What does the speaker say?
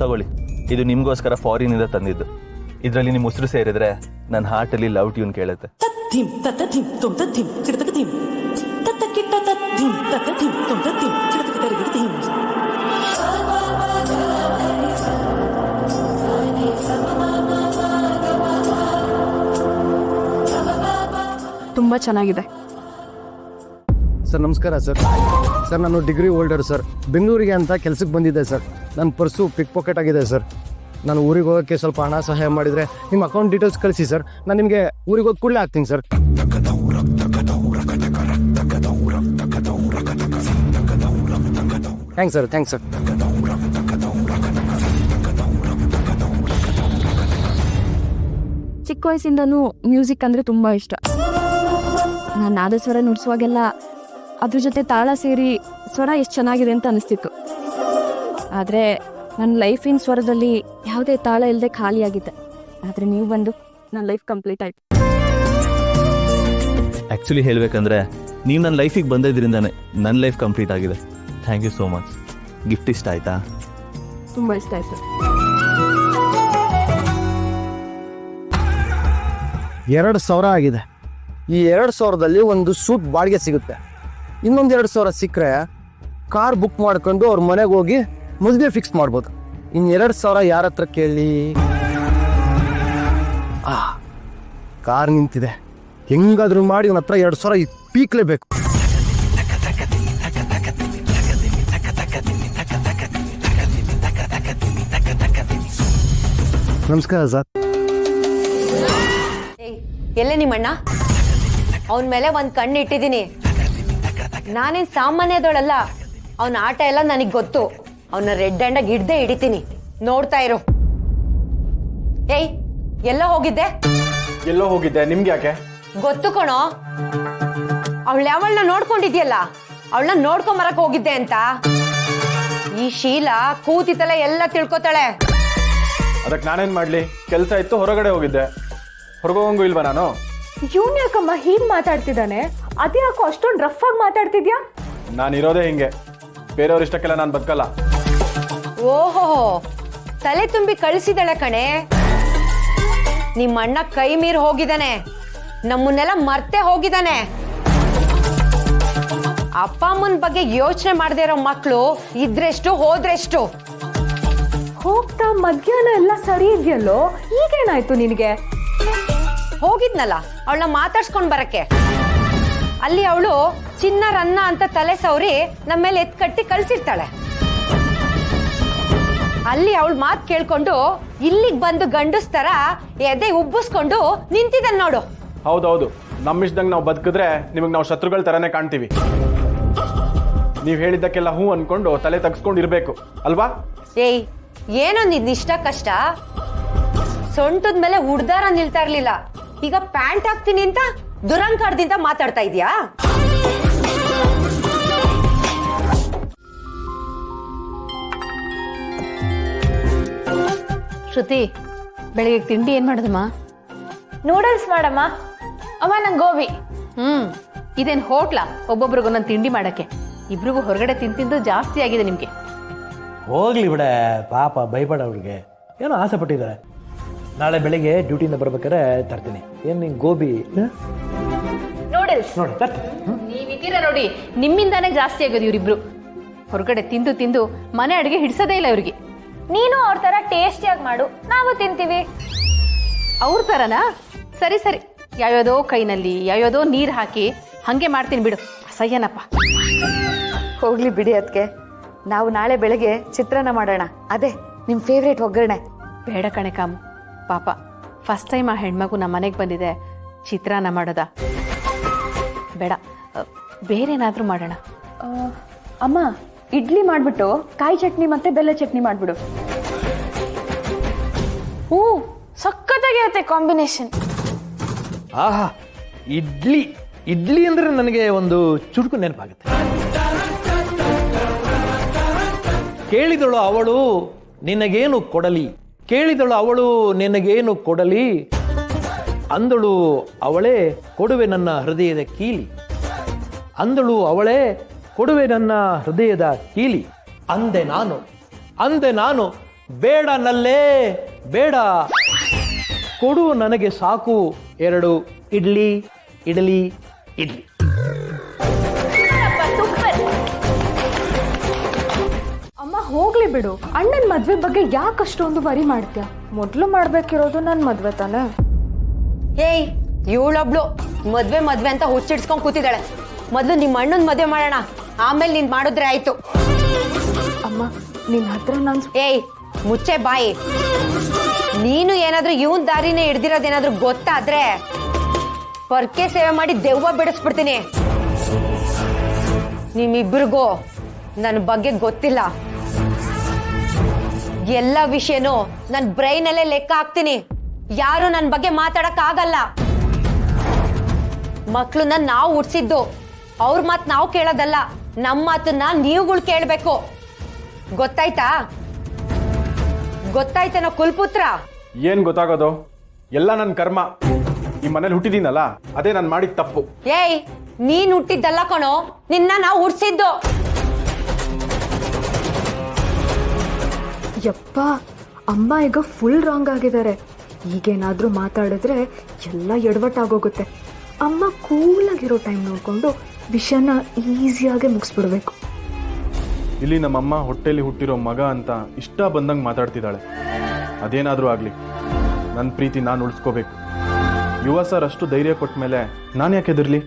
ತಗೊಳ್ಳಿ, ಇದು ನಿಮಗೋಸ್ಕರ ಫಾರಿನಿಂದ ತಂದಿದ್ದು. ಇದರಲ್ಲಿ ನಿಮ್ಮ ಉಸಿರು ಸೇರಿದ್ರೆ ನನ್ನ ಹಾರ್ಟಲ್ಲಿ ಲವ್ ಟ್ಯೂನ್ ಕೇಳುತ್ತೆ. ತುಂಬ ಚೆನ್ನಾಗಿದೆ ಸರ್. ನಮಸ್ಕಾರ ಸರ್. ಸರ್ ನಾನು ಡಿಗ್ರಿ ಹೋಲ್ಡರ್ ಸರ್. ಬೆಂಗಳೂರಿಗೆ ಅಂತ ಕೆಲಸಕ್ಕೆ ಬಂದಿದ್ದೆ ಸರ್. ನನ್ನ ಪರ್ಸು ಪಿಕ್ ಪಾಕೆಟ್ ಆಗಿದೆ ಸರ್. ನಾನು ಊರಿಗೆ ಹೋಗೋಕ್ಕೆ ಸ್ವಲ್ಪ ಹಣ ಸಹಾಯ ಮಾಡಿದರೆ ನಿಮ್ಮ ಅಕೌಂಟ್ ಡೀಟೇಲ್ಸ್ ಕಳಿಸಿ ಸರ್. ನಾನು ನಿಮಗೆ ಊರಿಗೆ ಹೋಗಿ ಕೂಡಲೇ ಹಾಕ್ತೀನಿ sir. Thanks sir. Thanks sir. ಚಿಕ್ಕ ವಯಸ್ಸಿಂದನೂ ಮ್ಯೂಸಿಕ್ ಅಂದರೆ ತುಂಬ ಇಷ್ಟ. ನಾನು ನಾದಸ್ವರ ನುಡಿಸುವಾಗೆಲ್ಲ ಅದ್ರ ಜೊತೆ ತಾಳ ಸೇರಿ ಸ್ವರ ಎಷ್ಟು ಚೆನ್ನಾಗಿದೆ ಅಂತ ಅನಿಸ್ತಿತ್ತು. ಆದರೆ ನನ್ನ ಲೈಫಿನ ಸ್ವರದಲ್ಲಿ ಯಾವುದೇ ತಾಳ ಇಲ್ಲದೆ ಖಾಲಿಯಾಗಿದ್ದೆ. ಆದರೆ ನೀವು ಬಂದು ನನ್ನ ಲೈಫ್ ಕಂಪ್ಲೀಟ್ ಆಯಿತು. ಆ್ಯಕ್ಚುಲಿ ಹೇಳಬೇಕಂದ್ರೆ ನೀವು ನನ್ನ ಲೈಫಿಗೆ ಬಂದಿದ್ದರಿಂದಾನೆ ನನ್ನ ಲೈಫ್ ಕಂಪ್ಲೀಟ್ ಆಗಿದೆ. Thank you so much. Gift ಇಷ್ಟ ಆಯಿತಾ? ತುಂಬ ಇಷ್ಟ ಆಯಿತು. 2,000 ಆಗಿದೆ. ಈ 2,000ದಲ್ಲಿ ಒಂದು ಸೂಟ್ ಬಾಡಿಗೆ ಸಿಗುತ್ತೆ. ಇನ್ನೊಂದು 2,000 ಸಿಕ್ಕರೆ ಕಾರ್ ಬುಕ್ ಮಾಡ್ಕೊಂಡು ಅವ್ರ ಮನೆಗೆ ಹೋಗಿ ಮದುವೆ ಫಿಕ್ಸ್ ಮಾಡ್ಬೋದು. ಇನ್ನು 2,000 ಯಾರ ಹತ್ರ ಕೇಳಿ? ಕಾರ್ ನಿಂತಿದೆ, ಹೆಂಗಾದ್ರೂ ಮಾಡಿ ಅವನ ಹತ್ರ 2,000 ಪೀಕ್ಲೇಬೇಕು. ನಮಸ್ಕಾರ ಸರ್. ಎಲ್ಲೇ ನಿಮ್ಮಣ್ಣ? ಅವನ ಮೇಲೆ ಒಂದ್ ಕಣ್ಣು ಇಟ್ಟಿದ್ದೀನಿ. ನಾನೇನ್ ಸಾಮಾನ್ಯದೋಳಲ್ಲ. ಅವನ ಆಟ ಎಲ್ಲ ನನಗ್ ಗೊತ್ತು. ಅವನ ರೆಡ್ ಹ್ಯಾಂಡಾಗಿ ಹಿಡ್ದೆ ಹಿಡಿತೀನಿ, ನೋಡ್ತಾ ಇರು. ಏಯ್, ಎಲ್ಲ ಹೋಗಿದ್ದೆ? ಎಲ್ಲೋ ಹೋಗಿದ್ದೆ, ನಿಮ್ಗೆ ಯಾಕೆ? ಗೊತ್ತು ಕಣೋ. ಅವಳನ್ನ ನೋಡ್ಕೊಂಡಿದ್ಯಲ್ಲ, ಅವಳನ್ನ ನೋಡ್ಕೊಂಬರಕ್ ಹೋಗಿದ್ದೆ ಅಂತ. ಈ ಶೀಲಾ ಕೂತಿತಲೆ ಎಲ್ಲ ತಿಳ್ಕೊತಾಳೆ. ಅದಕ್ಕೆ ನಾನೇನ್ ಮಾಡ್ಲಿ? ಕೆಲಸ ಇತ್ತು, ಹೊರಗಡೆ ಹೋಗಿದ್ದೆ. ಹೊರಗೋಗಂಗೂ ಇಲ್ವಾ ನಾನು? ಇವನ್ ಯಾಕಮ್ಮ ಹೀಗ್ ಮಾತಾಡ್ತಿದ್ದಾನೆ? ಅದ್ಯಾಕೋ ಅಷ್ಟೊಂದು ರಫ್ ಆಗಿ ಮಾತಾಡ್ತಿದ್ಯಾ? ನಾನು ಇರೋದೇ ಹಿಂಗೆ. ಬೇರೆಯವ್ರ ಇಷ್ಟಕ್ಕೆಲ್ಲ ನಾನು ಬದುಕಲ್ಲ. ಓಹೋ, ತಲೆ ತುಂಬಿ ಕಳಿಸಿದಳೆ ಕಣೆ. ನಿಮ್ಮಣ್ಣ ಕೈ ಮೀರ್ ಹೋಗಿದ್ದಾನೆ, ನಮ್ಮನ್ನೆಲ್ಲ ಮರ್ತೆ ಹೋಗಿದ್ದಾನೆ. ಅಪ್ಪ ಅಮ್ಮನ ಬಗ್ಗೆ ಯೋಚನೆ ಮಾಡದೇ ಇರೋ ಮಕ್ಕಳು ಇದ್ರೆಷ್ಟು ಹೋದ್ರೆಷ್ಟು. ಹೋಗ್ತಾ ಮಧ್ಯಾಹ್ನ ಎಲ್ಲ ಸರಿ ಇದೆಯಲ್ಲೋ, ಈಗೇನಾಯ್ತು ನಿನಗೆ? ಹೋಗಿದ್ನಲ್ಲ ಅವಳನ್ನ ಮಾತಾಡ್ಸ್ಕೊಂಡ್ ಬರಕ್ಕೆ. ಅಲ್ಲಿ ಅವಳು ಚಿನ್ನ ರನ್ನ ಅಂತ ತಲೆ ಸೌರಿ ನಮ್ಮ ಮೇಲೆ ಎತ್ಕಟ್ಟಿ ಕಳ್ಸಿರ್ತಾಳೆ. ಅಲ್ಲಿ ಅವಳು ಮಾತು ಕೇಳ್ಕೊಂಡು ಇಲ್ಲಿಗ್ ಬಂದು ಗಂಡಸ್ತರ ಎದೆ ಉಬ್ಬಿಸ್ಕೊಂಡು ನಿಂತಿದ್ದಾನೆ ನೋಡು. ಹೌದೌದು, ನಮ್ಮಿಷ್ದಂಗೆ ನಾವು ಬದುಕಿದ್ರೆ ನಿಮಗೆ ನಾವು ಶತ್ರುಗಳ ತರನೇ ಕಾಣ್ತೀವಿ. ನೀವು ಹೇಳಿದ್ದಕ್ಕೆಲ್ಲ ಹೂ ಅನ್ಕೊಂಡು ತಲೆ ತಗ್ಸ್ಕೊಂಡು ಇರ್ಬೇಕು ಅಲ್ವಾ? ಏಯ್, ಏನೋ ನಿನ್ ಇಷ್ಟ ಕಷ್ಟ. ಸೊಂಟದ ಮೇಲೆ ಉಡ್ದಾರ ನಿಲ್ತಾ ಇರ್ಲಿಲ್ಲ, ಈಗ ಪ್ಯಾಂಟ್ ಹಾಕ್ತೀನಿ ಅಂತ ದುರಂಕಾರದಿಂದ ಮಾತಾಡ್ತಾ ಇದೀಯಾ? ಶ್ರುತಿ, ಬೆಳಿಗ್ಗೆ ತಿಂಡಿ ಏನ್ ಮಾಡೋದಮ್ಮ? ನೂಡಲ್ಸ್ ಮಾಡಮ್ಮ. ಅಮ್ಮ, ನಂಗೆ ಗೋಬಿ. ಇದೇನ್ ಹೋಟ್ಲಾ ಒಬ್ಬೊಬ್ರಿಗೂ ಒಂದೊಂದು ತಿಂಡಿ ಮಾಡಕ್ಕೆ? ಇಬ್ರಿಗೂ ಹೊರಗಡೆ ತಿಂತಿದ್ದು ಜಾಸ್ತಿ ಆಗಿದೆ ನಿಮ್ಗೆ. ಹೋಗ್ಲಿ ಬಿಡೆ ಪಾಪ, ಭಯಪಡ ಅವ್ರಿಗೆ. ಏನೋ ಆಸೆ ಪಟ್ಟಿದ್ದಾರೆ. ನಾಳೆ ಬೆಳಿಗ್ಗೆ ಡ್ಯೂಟಿಯಿಂದ ಬರ್ಬೇಕಾದ್ರೆ ತರ್ತೀನಿ. ಏನು ನಿಂಗೆ ಗೋಬಿ? ನೂಡಲ್ಸ್ ನೋಡಿ ತರ್ತೀನಿ. ನೀವಿದ್ದೀರಾ ನೋಡಿ, ನಿಮ್ಮಿಂದಾನೇ ಜಾಸ್ತಿ ಆಗೋದು ಇವರಿಬ್ರು. ಹೊರಗಡೆ ತಿಂದು ತಿಂದು ಮನೆ ಅಡುಗೆ ಹಿಡಿಸೋದೇ ಇಲ್ಲ ಇವ್ರಿಗೆ. ನೀನು ಅವ್ರ ತರ ಟೇಸ್ಟಿಯಾಗಿ ಮಾಡು, ನಾವು ತಿಂತೀವಿ. ಅವ್ರ ತರನಾ? ಸರಿ ಸರಿ, ಯಾವ್ಯಾವುದೋ ಕೈನಲ್ಲಿ ಯಾವ್ಯಾವುದೋ ನೀರು ಹಾಕಿ ಹಂಗೆ ಮಾಡ್ತೀನಿ ಬಿಡು. ಅಸಹ್ಯನಪ್ಪ. ಹೋಗ್ಲಿ ಬಿಡಿ ಅದಕ್ಕೆ. ನಾವು ನಾಳೆ ಬೆಳಗ್ಗೆ ಚಿತ್ರಾನ್ನ ಮಾಡೋಣ. ಅದೇ ನಿಮ್ಮ ಫೇವ್ರೇಟ್ ಒಗ್ಗರಣೆ. ಬೇಡ ಕಣೆ ಕಾಮು, ಪಾಪ ಫಸ್ಟ್ ಟೈಮ್ ಆ ಹೆಣ್ಮಗು ನಮ್ಮ ಮನೆಗೆ ಬಂದಿದೆ. ಚಿತ್ರಾನ್ನ ಮಾಡೋದ ಬೇಡ, ಬೇರೆನಾದ್ರೂ ಮಾಡೋಣ. ಅಮ್ಮ, ಇಡ್ಲಿ ಮಾಡ್ಬಿಟ್ಟು ಕಾಯಿ ಚಟ್ನಿ ಮತ್ತೆ ಬೆಲ್ಲ ಚಟ್ನಿ ಮಾಡ್ಬಿಡು. ಸಖತ್ತಾಗಿರುತ್ತೆ ಕಾಂಬಿನೇಷನ್. ಆಹಾ, ಇಡ್ಲಿ ಇಡ್ಲಿ ಅಂದ್ರೆ ನನಗೆ ಒಂದು ಚುಟುಕು ನೆನಪಾಗುತ್ತೆ. ಕೇಳಿದಳು ಅವಳು ನಿನಗೇನು ಕೊಡಲಿ, ಕೇಳಿದಳು ಅವಳು ನಿನಗೇನು ಕೊಡಲಿ, ಅಂದಳು ಅವಳೇ ಕೊಡುವೆ ನನ್ನ ಹೃದಯದ ಕೀಲಿ, ಅಂದಳು ಅವಳೇ ಕೊಡುವೆ ನನ್ನ ಹೃದಯದ ಕೀಲಿ. ಅಂದೆ ನಾನು ಬೇಡ ನಲ್ಲೇ ಬೇಡ, ಕೊಡು ನನಗೆ ಸಾಕು 2 ಇಡ್ಲಿ ಇಡ್ಲಿ ಇಡ್ಲಿ. ಅಮ್ಮ ಹೋಗ್ಲಿ ಬಿಡು, ಅಣ್ಣನ ಮದ್ವೆ ಬಗ್ಗೆ ಯಾಕಷ್ಟೊಂದು ವರಿ ಮಾಡ್ತೀಯ? ಮೊದಲು ಮಾಡ್ಬೇಕಿರೋದು ನನ್ನ ಮದ್ವೆ ತಾನೆ. ಏಯ್ ಇವಳೊಬ್ಳು ಮದ್ವೆ ಮದ್ವೆ ಅಂತ ಹುಚ್ಚಿಡ್ಸ್ಕೊಂಡ್ ಕೂತಿದ್ದಾಳೆ. ಮೊದ್ಲು ನಿಮ್ಮ ಅಣ್ಣನ ಮದ್ವೆ ಮಾಡೋಣ, ಆಮೇಲೆ ನೀನ್ ಮಾಡಿದ್ರೆ ಆಯ್ತು. ಅಮ್ಮ ನಿನ್ನ ಹತ್ರ ನಾನು ಏಯ್ ಮುಚ್ಚೆ ಬಾಯಿ. ನೀನು ಏನಾದ್ರೂ ಇವನ್ ದಾರಿನೇ ಹಿಡ್ದಿರೋದೇನಾದ್ರೂ ಗೊತ್ತಾದ್ರೆ ಪರ್ಕೆ ಸೇವೆ ಮಾಡಿ ದೆವ್ವ ಬಿಡಿಸ್ಬಿಡ್ತೀನಿ. ನಿಮ್ಮಿಬ್ರಿಗೂ ನನ್ನ ಬಗ್ಗೆ ಗೊತ್ತಿಲ್ಲ. ಎಲ್ಲ ವಿಷಯನೂ ನನ್ನ ಬ್ರೈನಲ್ಲೇ ಲೆಕ್ಕ ಹಾಕ್ತೀನಿ. ಯಾರು ನನ್ನ ಬಗ್ಗೆ ಮಾತಾಡಕ್ ಆಗಲ್ಲ. ಮಕ್ಳನ್ನ ನಾವು ಹುಡ್ಸಿದ್ದು, ಅವ್ರ ಮಾತು ನಾವು ಕೇಳೋದಲ್ಲ, ನಮ್ಮ ಮಾತನ್ನ ನೀವುಗಳು ಕೇಳಬೇಕು. ಗೊತ್ತಾಯ್ತಾ? ಗೊತ್ತಾಯ್ತೇನೋ ಕುಲ್ಪುತ್ರ? ಏನ್ ಗೊತ್ತಾಗೋದು? ಎಲ್ಲ ನನ್ನ ಕರ್ಮ. ಈ ಮನೇಲಿ ಹುಟ್ಟಿದೀನಲ್ಲ, ಅದೇ ನಾನು ಮಾಡಿದ ತಪ್ಪು. ಏಯ್ ನೀನ್ ಹುಟ್ಟಿದ್ದಲ್ಲ ಕಣೋ, ನಿನ್ನ ನಾವು ಹುಡ್ಸಿದ್ದು. ಯಪ್ಪ, ಅಮ್ಮ ಈಗ ಫುಲ್ ರಾಂಗ್ ಆಗಿದ್ದಾರೆ. ಈಗೇನಾದ್ರೂ ಮಾತಾಡಿದ್ರೆ ಎಲ್ಲ ಎಡವಟ್ಟಾಗೋಗುತ್ತೆ. ಅಮ್ಮ ಕೂಲಾಗಿರೋ ಟೈಮ್ ನೋಡ್ಕೊಂಡು ವಿಷಯನ ಈಸಿಯಾಗಿ ಮುಗಿಸ್ಬಿಡ್ಬೇಕು. ಇಲ್ಲಿ ನಮ್ಮಮ್ಮ ಹೊಟ್ಟೆಲಿ ಹುಟ್ಟಿರೋ ಮಗ ಅಂತ ಇಷ್ಟ ಬಂದಂಗೆ ಮಾತಾಡ್ತಿದ್ದಾಳೆ. ಅದೇನಾದರೂ ಆಗಲಿ, ನನ್ನ ಪ್ರೀತಿ ನಾನು ಉಳಿಸ್ಕೋಬೇಕು. ಯುವ ಸರ್ ಅಷ್ಟು ಧೈರ್ಯ ಕೊಟ್ಟ ಮೇಲೆ ನಾನು ಯಾಕೆ ಹೆದರ್ಲಿ?